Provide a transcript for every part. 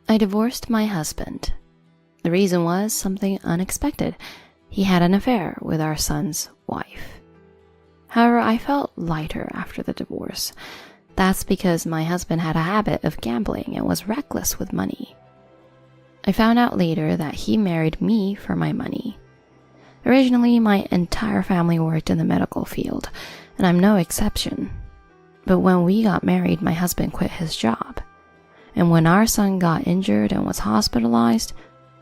I divorced my husband. The reason was something unexpected. He had an affair with our son's wife. However, I felt lighter after the divorce. That's because my husband had a habit of gambling and was reckless with money. I found out later that he married me for my money. Originally, my entire family worked in the medical field, and I'm no exception. But when we got married, my husband quit his job. And when our son got injured and was hospitalized,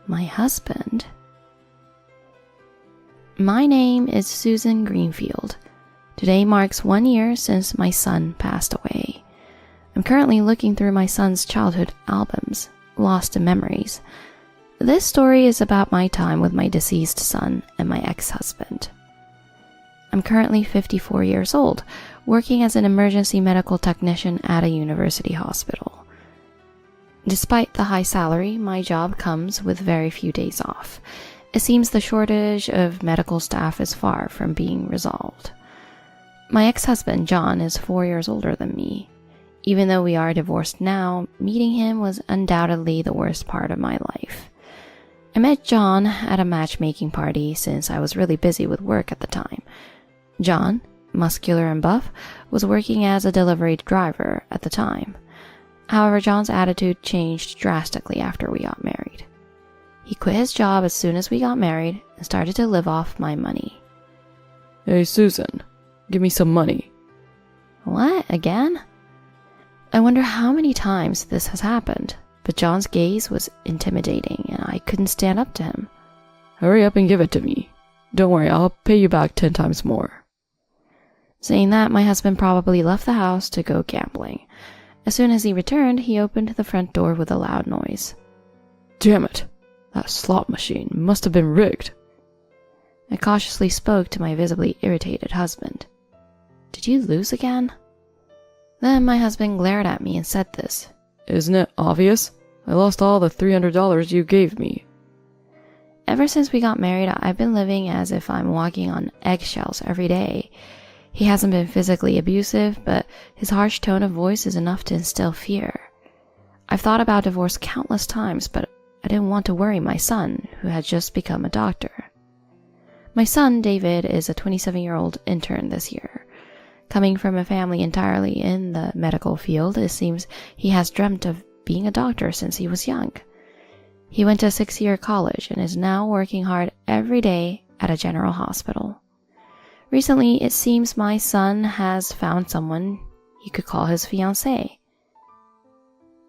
my husband... My name is Susan Greenfield. Today marks 1 year since my son passed away. I'm currently looking through my son's childhood albums, lost in memories. This story is about my time with my deceased son and my ex-husband. I'm currently 54 years old, working as an emergency medical technician at a university hospital. Despite the high salary, my job comes with very few days off. It seems the shortage of medical staff is far from being resolved. My ex-husband, John, is 4 years older than me. Even though we are divorced now, meeting him was undoubtedly the worst part of my life. I met John at a matchmaking party since I was really busy with work at the time. John, muscular and buff, was working as a delivery driver at the time. However, John's attitude changed drastically after we got married. He quit his job as soon as we got married and started to live off my money. Hey, Susan, give me some money. What, again? I wonder how many times this has happened, but John's gaze was intimidating and I couldn't stand up to him. Hurry up and give it to me. Don't worry, I'll pay you back 10 times more. Saying that, my husband probably left the house to go gambling. As soon as he returned, he opened the front door with a loud noise. Damn it! That slot machine must have been rigged. I cautiously spoke to my visibly irritated husband. Did you lose again? Then my husband glared at me and said this. Isn't it obvious? I lost all the $300 you gave me. Ever since we got married, I've been living as if I'm walking on eggshells every day. He hasn't been physically abusive, but his harsh tone of voice is enough to instill fear. I've thought about divorce countless times, but I didn't want to worry my son, who had just become a doctor. My son, David, is a 27-year-old intern this year. Coming from a family entirely in the medical field, it seems he has dreamt of being a doctor since he was young. He went to a 6-year college and is now working hard every day at a general hospital. Recently, it seems my son has found someone he could call his fiancée.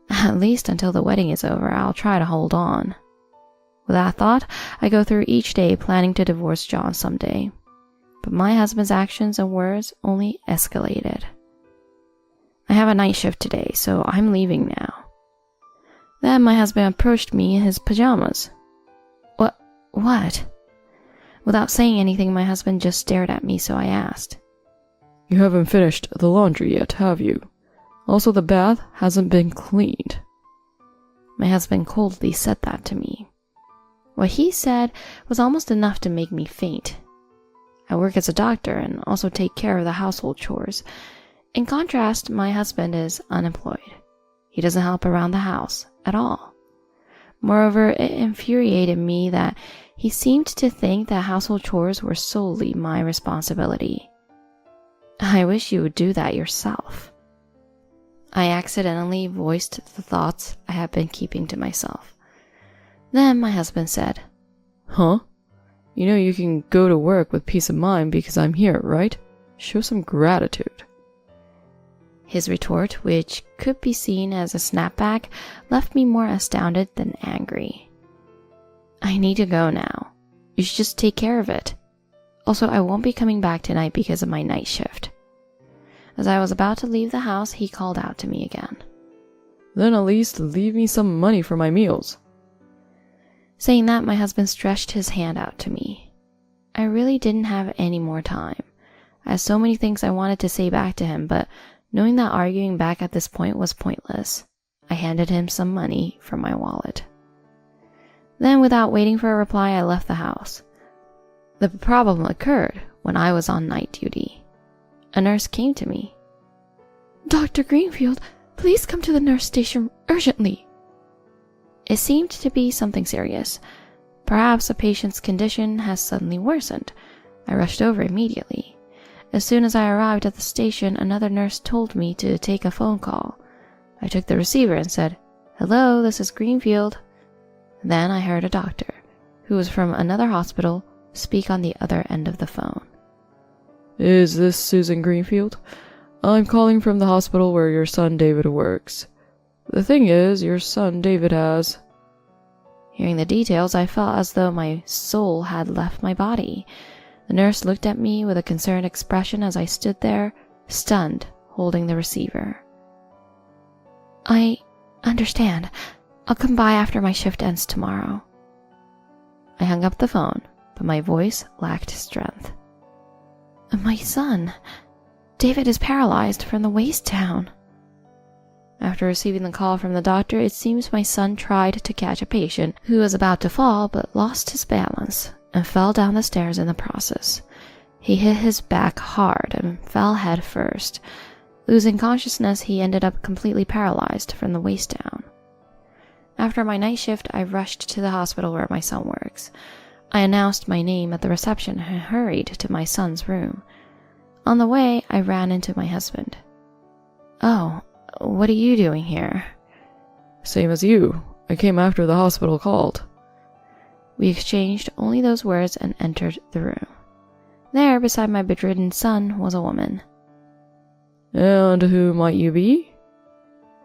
At least until the wedding is over, I'll try to hold on. With that thought, I go through each day planning to divorce John someday. But my husband's actions and words only escalated. I have a night shift today, so I'm leaving now. Then my husband approached me in his pajamas. What? Without saying anything, my husband just stared at me, so I asked. You haven't finished the laundry yet, have you? Also, the bath hasn't been cleaned. My husband coldly said that to me. What he said was almost enough to make me faint. I work as a doctor and also take care of the household chores. In contrast, my husband is unemployed. He doesn't help around the house at all. Moreover, it infuriated me that he seemed to think that household chores were solely my responsibility. I wish you would do that yourself. I accidentally voiced the thoughts I had been keeping to myself. Then my husband said, Huh? You know you can go to work with peace of mind because I'm here, right? Show some gratitude. His retort, which could be seen as a snapback, left me more astounded than angry. I need to go now. You should just take care of it. Also, I won't be coming back tonight because of my night shift. As I was about to leave the house, he called out to me again. Then at least leave me some money for my meals. Saying that, my husband stretched his hand out to me. I really didn't have any more time. I had so many things I wanted to say back to him, but knowing that arguing back at this point was pointless, I handed him some money from my wallet. Then, without waiting for a reply, I left the house. The problem occurred when I was on night duty. A nurse came to me. Dr. Greenfield, please come to the nurse station urgently. It seemed to be something serious. Perhaps a patient's condition has suddenly worsened. I rushed over immediately. As soon as I arrived at the station, another nurse told me to take a phone call. I took the receiver and said, "Hello, this is Greenfield." Then I heard a doctor, who was from another hospital, speak on the other end of the phone. "Is this Susan Greenfield? I'm calling from the hospital where your son David works. The thing is, your son David has..." Hearing the details, I felt as though my soul had left my body. The nurse looked at me with a concerned expression as I stood there, stunned, holding the receiver. "I understand. I'll come by after my shift ends tomorrow." I hung up the phone, but my voice lacked strength. "My son, David, is paralyzed from the waist down." After receiving the call from the doctor, it seems my son tried to catch a patient who was about to fall but lost his balance and fell down the stairs in the process. He hit his back hard and fell head first. Losing consciousness, he ended up completely paralyzed from the waist down. After my night shift, I rushed to the hospital where my son works. I announced my name at the reception and hurried to my son's room. On the way, I ran into my husband. "Oh, what are you doing here?" "Same as you. I came after the hospital called." We exchanged only those words and entered the room. There, beside my bedridden son, was a woman. "And who might you be?"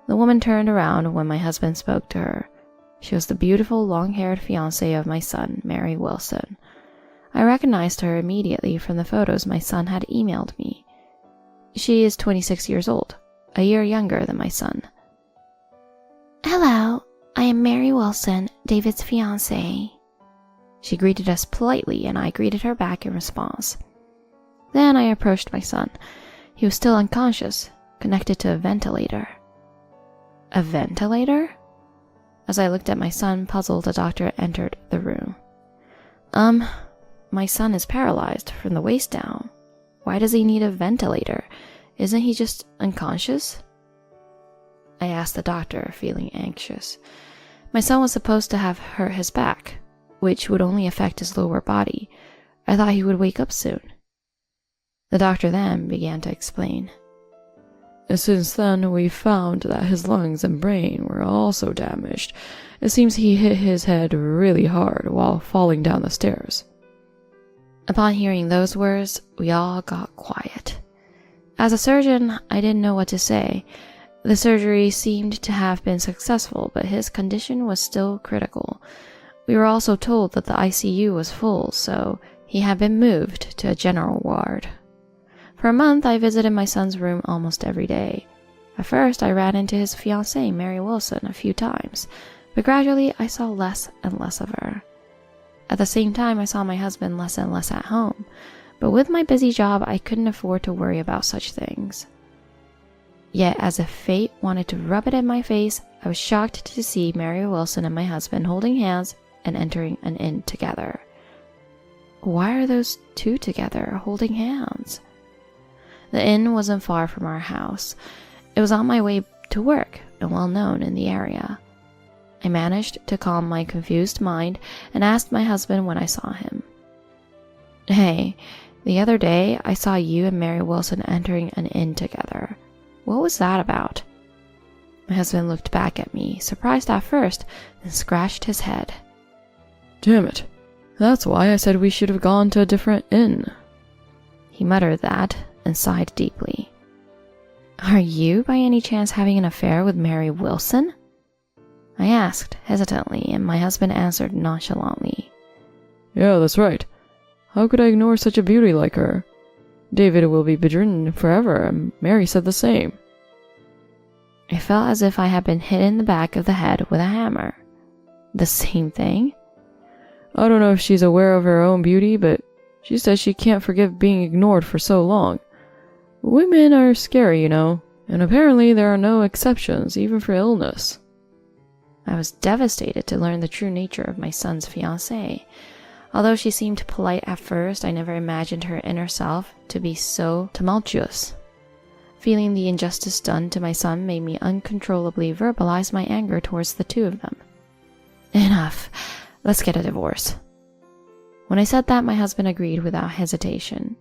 The woman turned around when my husband spoke to her. She was the beautiful, long-haired fiancée of my son, Mary Wilson. I recognized her immediately from the photos my son had emailed me. She is 26 years old, a year younger than my son. "Hello, I am Mary Wilson, David's fiancée." She greeted us politely, and I greeted her back in response. Then I approached my son. He was still unconscious, connected to a ventilator. A ventilator? As I looked at my son, puzzled, the doctor entered the room. My son is paralyzed from the waist down. Why does he need a ventilator? Isn't he just unconscious?" I asked the doctor, feeling anxious. My son was supposed to have hurt his back, which would only affect his lower body. I thought he would wake up soon. The doctor then began to explain. "Since then, we found that his lungs and brain were also damaged. It seems he hit his head really hard while falling down the stairs." Upon hearing those words, we all got quiet. As a surgeon, I didn't know what to say. The surgery seemed to have been successful, but his condition was still critical. We were also told that the ICU was full, so he had been moved to a general ward. For a month, I visited my son's room almost every day. At first, I ran into his fiancée, Mary Wilson, a few times, but gradually I saw less and less of her. At the same time, I saw my husband less and less at home, but with my busy job, I couldn't afford to worry about such things. Yet, as if fate wanted to rub it in my face, I was shocked to see Mary Wilson and my husband holding hands and entering an inn together. Why are those two together, holding hands? The inn wasn't far from our house. It was on my way to work and well known in the area. I managed to calm my confused mind and asked my husband when I saw him. "Hey, the other day I saw you and Mary Wilson entering an inn together. What was that about?" My husband looked back at me, surprised at first, then scratched his head. "Damn it. That's why I said we should have gone to a different inn." He muttered that and sighed deeply. "Are you by any chance having an affair with Mary Wilson?" I asked hesitantly, and my husband answered nonchalantly. "Yeah, that's right. How could I ignore such a beauty like her? David will be bedridden forever, and Mary said the same." I felt as if I had been hit in the back of the head with a hammer. The same thing? I don't know if she's aware of her own beauty, but she says she can't forgive being ignored for so long. Women are scary, you know, and apparently there are no exceptions, even for illness. I was devastated to learn the true nature of my son's fiancée. Although she seemed polite at first, I never imagined her inner self to be so tumultuous. Feeling the injustice done to my son made me uncontrollably verbalize my anger towards the two of them. Enough. Let's get a divorce. When I said that, my husband agreed without hesitation.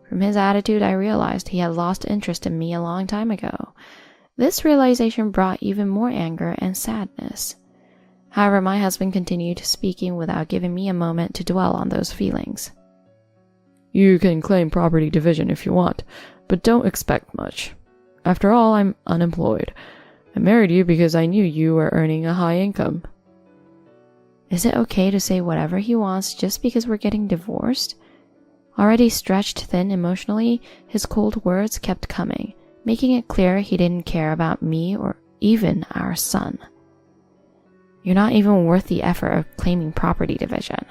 From his attitude, I realized he had lost interest in me a long time ago. This realization brought even more anger and sadness. However, my husband continued speaking without giving me a moment to dwell on those feelings. You can claim property division if you want, but don't expect much. After all, I'm unemployed. I married you because I knew you were earning a high income. Is it okay to say whatever he wants just because we're getting divorced? Already stretched thin emotionally, his cold words kept coming, making it clear he didn't care about me or even our son. You're not even worth the effort of claiming property division,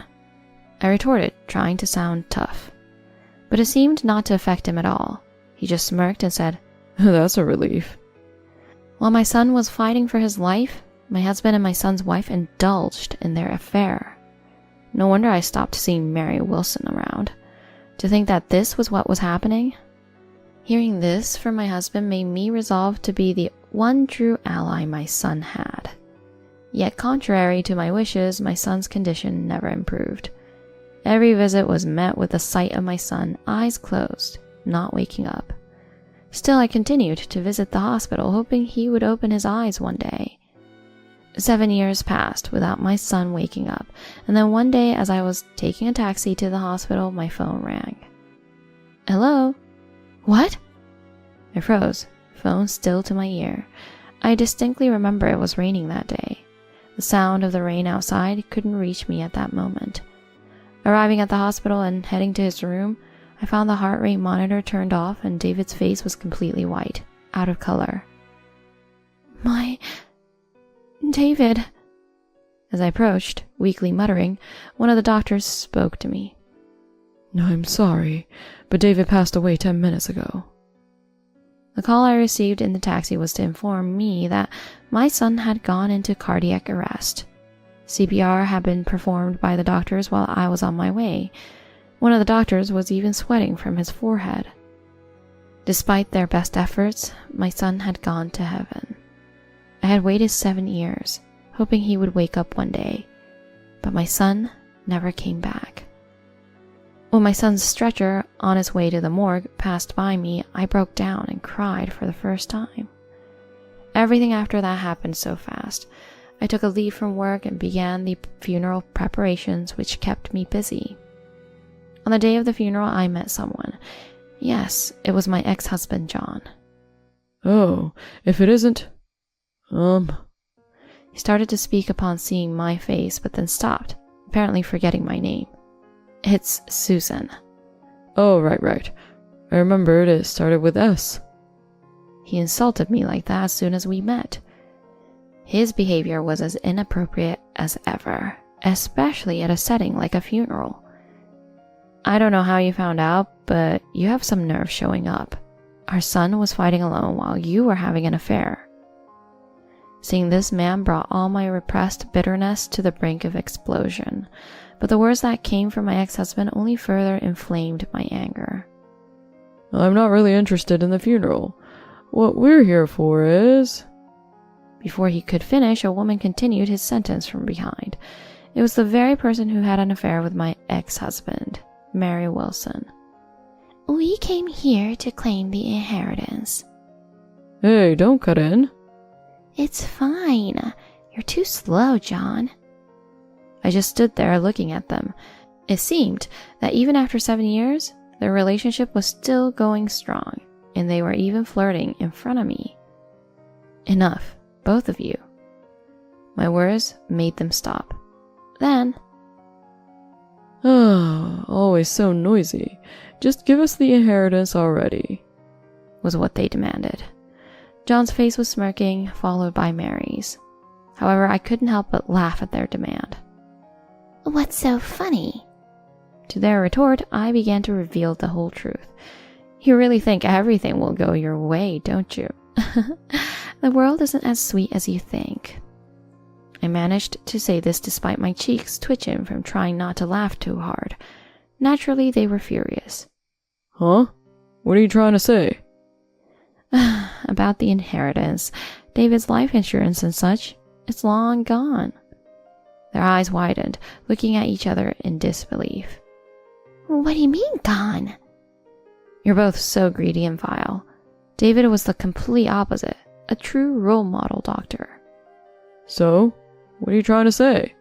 I retorted, trying to sound tough. But it seemed not to affect him at all. He just smirked and said, That's a relief. While my son was fighting for his life, my husband and my son's wife indulged in their affair. No wonder I stopped seeing Mary Wilson around. To think that this was what was happening? Hearing this from my husband made me resolve to be the one true ally my son had. Yet contrary to my wishes, my son's condition never improved. Every visit was met with the sight of my son, eyes closed, not waking up. Still, I continued to visit the hospital, hoping he would open his eyes one day. 7 years passed without my son waking up, and then one day as I was taking a taxi to the hospital, my phone rang. Hello? What? I froze, phone still to my ear. I distinctly remember it was raining that day. The sound of the rain outside couldn't reach me at that moment. Arriving at the hospital and heading to his room, I found the heart rate monitor turned off and David's face was completely white, out of color. My... David... As I approached, weakly muttering, one of the doctors spoke to me. I'm sorry, but David passed away 10 minutes ago. The call I received in the taxi was to inform me that my son had gone into cardiac arrest. CPR had been performed by the doctors while I was on my way. One of the doctors was even sweating from his forehead. Despite their best efforts, my son had gone to heaven. I had waited 7 years, hoping he would wake up one day, but my son never came back. When my son's stretcher on his way to the morgue passed by me, I broke down and cried for the first time. Everything after that happened so fast. I took a leave from work and began the funeral preparations, which kept me busy. On the day of the funeral, I met someone. Yes, it was my ex-husband, John. Oh, if it isn't... He started to speak upon seeing my face, but then stopped, apparently forgetting my name. It's Susan. Oh, right. I remembered it started with S. He insulted me like that as soon as we met. His behavior was as inappropriate as ever, especially at a setting like a funeral. I don't know how you found out, but you have some nerve showing up. Our son was fighting alone while you were having an affair. Seeing this man brought all my repressed bitterness to the brink of explosion, but the words that came from my ex-husband only further inflamed my anger. I'm not really interested in the funeral. What we're here for is... Before he could finish, a woman continued his sentence from behind. It was the very person who had an affair with my ex-husband, Mary Wilson. We came here to claim the inheritance. Hey, don't cut in. It's fine. You're too slow, John. I just stood there looking at them. It seemed that even after 7 years, their relationship was still going strong, and they were even flirting in front of me. Enough, both of you. My words made them stop. Then... always so noisy. Just give us the inheritance already, was what they demanded. John's face was smirking, followed by Mary's. However, I couldn't help but laugh at their demand. What's so funny? To their retort, I began to reveal the whole truth. You really think everything will go your way, don't you? The world isn't as sweet as you think. I managed to say this despite my cheeks twitching from trying not to laugh too hard. Naturally, they were furious. Huh? What are you trying to say? About the inheritance, David's life insurance and such. It's long gone. Their eyes widened, looking at each other in disbelief. What do you mean, gone? You're both so greedy and vile. David was the complete opposite, a true role model doctor. So, what are you trying to say?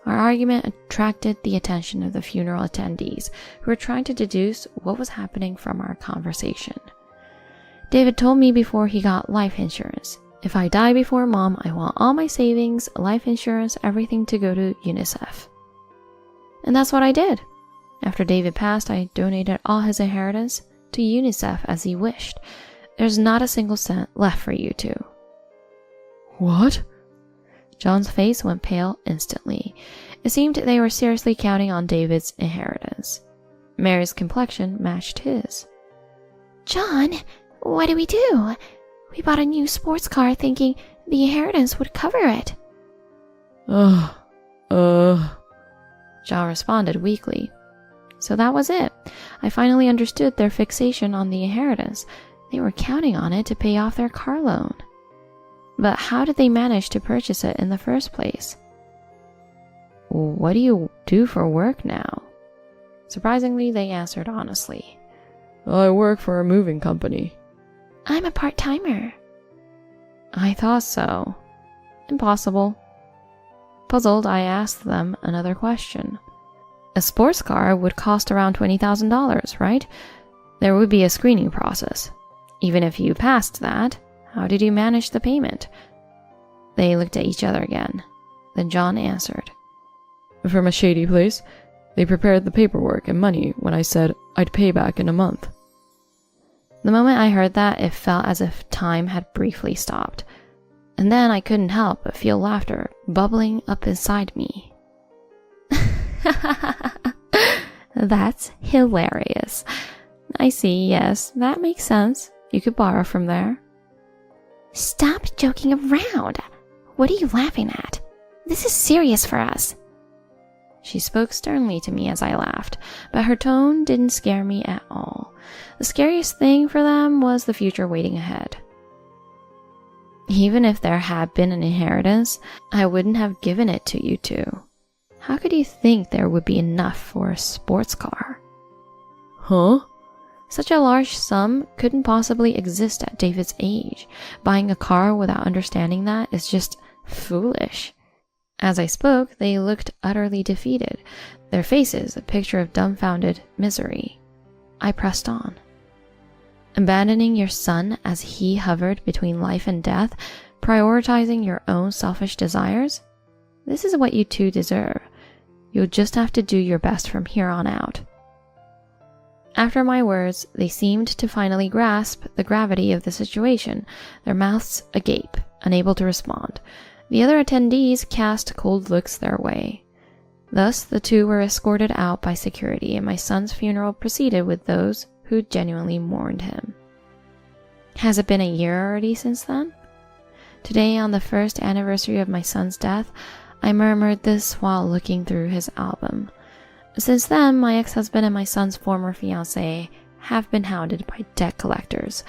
Our argument attracted the attention of the funeral attendees, who were trying to deduce what was happening from our conversation. David told me before he got life insurance. If I die before Mom, I want all my savings, life insurance, everything to go to UNICEF. And that's what I did. After David passed, I donated all his inheritance to UNICEF as he wished. There's not a single cent left for you two. What? John's face went pale instantly. It seemed they were seriously counting on David's inheritance. Mary's complexion matched his. John, what do? We bought a new sports car thinking the inheritance would cover it. John responded weakly. So that was it. I finally understood their fixation on the inheritance. They were counting on it to pay off their car loan. But how did they manage to purchase it in the first place? What do you do for work now? Surprisingly, they answered honestly. I work for a moving company. I'm a part-timer. I thought so. Impossible. Puzzled, I asked them another question. A sports car would cost around $20,000, right? There would be a screening process. Even if you passed that, how did you manage the payment? They looked at each other again. Then John answered. From a shady place, they prepared the paperwork and money when I said I'd pay back in a month. The moment I heard that, it felt as if time had briefly stopped. And then I couldn't help but feel laughter bubbling up inside me. That's hilarious. I see, yes, that makes sense. You could borrow from there. Stop joking around. What are you laughing at? This is serious for us. She spoke sternly to me as I laughed, but her tone didn't scare me at all. The scariest thing for them was the future waiting ahead. Even if there had been an inheritance, I wouldn't have given it to you two. How could you think there would be enough for a sports car? Huh? Such a large sum couldn't possibly exist at David's age. Buying a car without understanding that is just foolish. As I spoke, they looked utterly defeated, their faces a picture of dumbfounded misery. I pressed on. Abandoning your son as he hovered between life and death, prioritizing your own selfish desires? This is what you two deserve. You'll just have to do your best from here on out. After my words, they seemed to finally grasp the gravity of the situation, their mouths agape, unable to respond. The other attendees cast cold looks their way. Thus, the two were escorted out by security, and my son's funeral proceeded with those who genuinely mourned him. Has it been a year already since then? Today, on the first anniversary of my son's death, I murmured this while looking through his album. Since then, my ex-husband and my son's former fiancée have been hounded by debt collectors.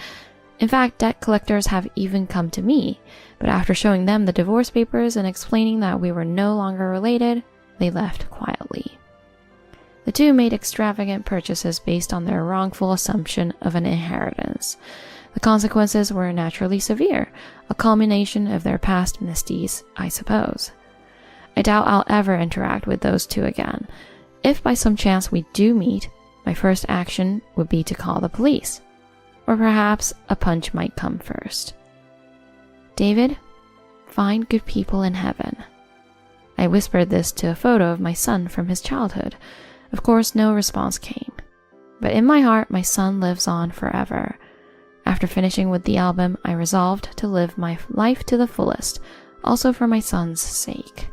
In fact, debt collectors have even come to me, but after showing them the divorce papers and explaining that we were no longer related, they left quietly. The two made extravagant purchases based on their wrongful assumption of an inheritance. The consequences were naturally severe, a culmination of their past misdeeds, I suppose. I doubt I'll ever interact with those two again. If by some chance we do meet, my first action would be to call the police. Or perhaps a punch might come first. David, find good people in heaven. I whispered this to a photo of my son from his childhood. Of course, no response came. But in my heart, my son lives on forever. After finishing with the album, I resolved to live my life to the fullest, also for my son's sake.